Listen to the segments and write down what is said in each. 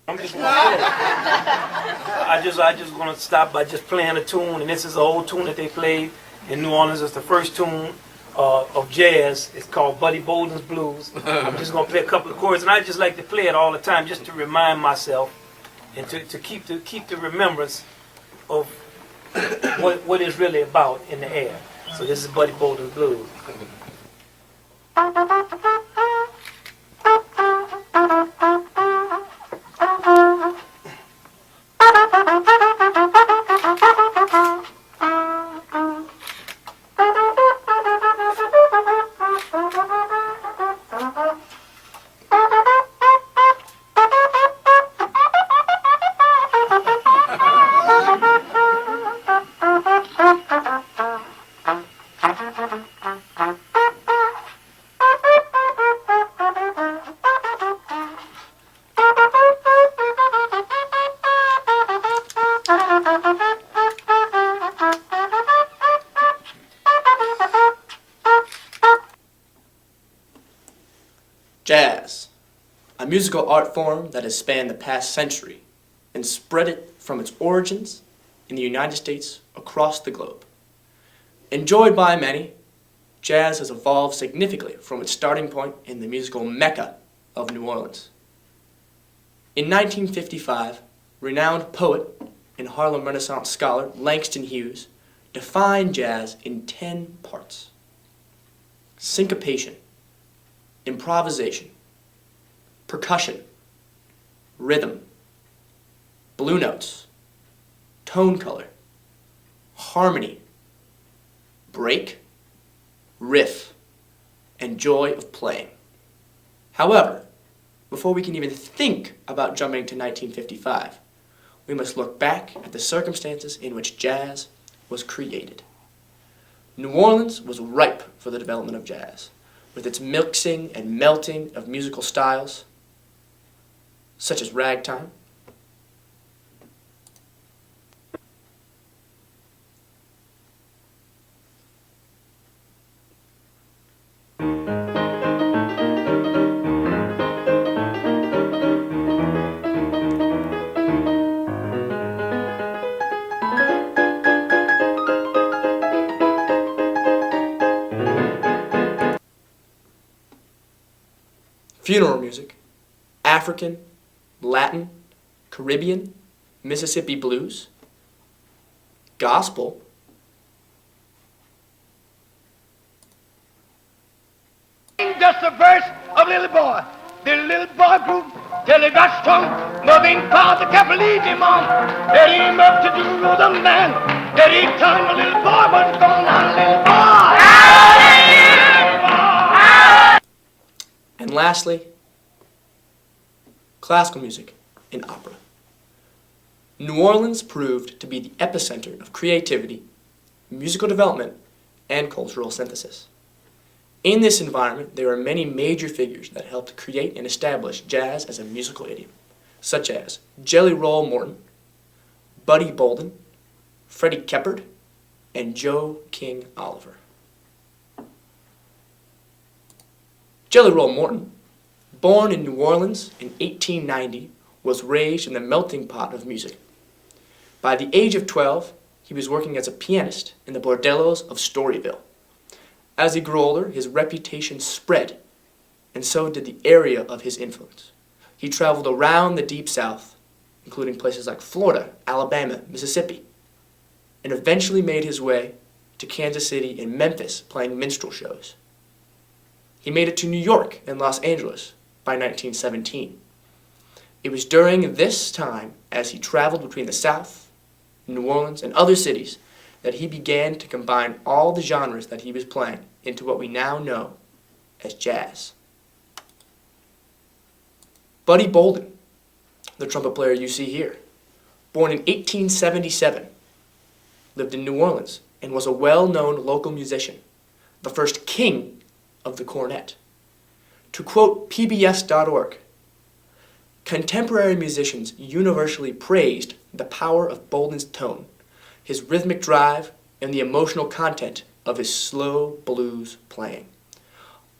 I'm just gonna I just gonna stop by just playing a tune, and this is an old tune that they played in New Orleans. It's the first tune of jazz. It's called Buddy Bolden's Blues. I'm just gonna play a couple of chords, and I just like to play it all the time, just to remind myself and to keep the remembrance of what it's really about in the air. So this is Buddy Bolden's Blues. Jazz, a musical art form that has spanned the past century and spread it from its origins in the United States across the globe. Enjoyed by many, jazz has evolved significantly from its starting point in the musical mecca of New Orleans. In 1955, renowned poet and Harlem Renaissance scholar Langston Hughes defined jazz in 10 parts: syncopation, improvisation, percussion, rhythm, blue notes, tone color, harmony, break, riff, and joy of playing. However, before we can even think about jumping to 1955, we must look back at the circumstances in which jazz was created. New Orleans was ripe for the development of jazz, with its mixing and melting of musical styles, such as ragtime, funeral music, African, Latin, Caribbean, Mississippi blues, gospel, just a verse of little boy. The little boy grew till he got strong. Mother father kept leading him on. Led him up to do the man. Every time a little boy was gone, a little boy. and lastly, classical music and opera. New Orleans proved to be the epicenter of creativity, musical development, and cultural synthesis. In this environment, there are many major figures that helped create and establish jazz as a musical idiom, such as Jelly Roll Morton, Buddy Bolden, Freddie Keppard, and Joe King Oliver. Jelly Roll Morton, born in New Orleans in 1890, was raised in the melting pot of music. By the age of 12, he was working as a pianist in the bordellos of Storyville. As he grew older, his reputation spread, and so did the area of his influence. He traveled around the Deep South, including places like Florida, Alabama, Mississippi, and eventually made his way to Kansas City and Memphis playing minstrel shows. He made it to New York and Los Angeles by 1917. It was during this time, as he traveled between the South, New Orleans, and other cities, that he began to combine all the genres that he was playing into what we now know as jazz. Buddy Bolden, the trumpet player you see here, born in 1877, lived in New Orleans and was a well-known local musician, the first king of the cornet. To quote PBS.org, contemporary musicians universally praised the power of Bolden's tone, his rhythmic drive, and the emotional content of his slow blues playing,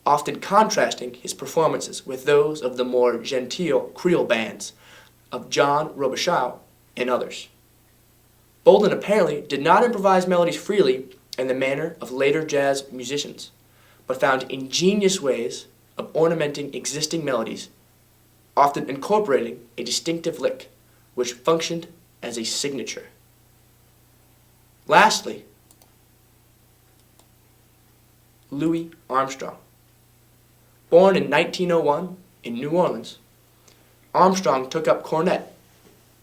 often contrasting his performances with those of the more genteel Creole bands of John Robichaud and others. Bolden apparently did not improvise melodies freely in the manner of later jazz musicians, but found ingenious ways of ornamenting existing melodies, often incorporating a distinctive lick, which functioned as a signature. Lastly, Louis Armstrong. Born in 1901 in New Orleans, Armstrong took up cornet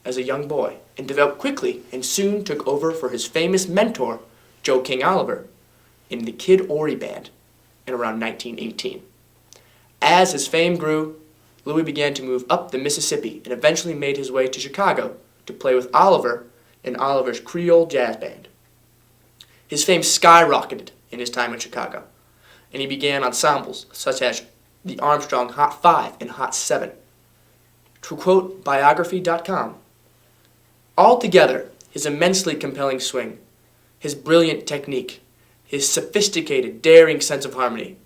as a young boy and developed quickly and soon took over for his famous mentor, Joe King Oliver, in the Kid Ory Band in around 1918. As his fame grew, Louis began to move up the Mississippi and eventually made his way to Chicago to play with Oliver in Oliver's Creole Jazz Band. His fame skyrocketed in his time in Chicago, and he began ensembles such as the Armstrong Hot 5 and Hot 7. To quote biography.com, altogether, his immensely compelling swing, his brilliant technique, his sophisticated, daring sense of harmony,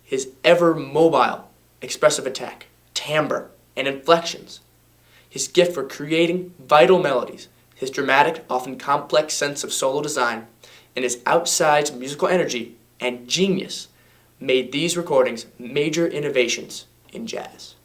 his ever-mobile, expressive attack, timbre, and inflections, his gift for creating vital melodies, his dramatic, often complex sense of solo design, and his outsized musical energy and genius made these recordings major innovations in jazz.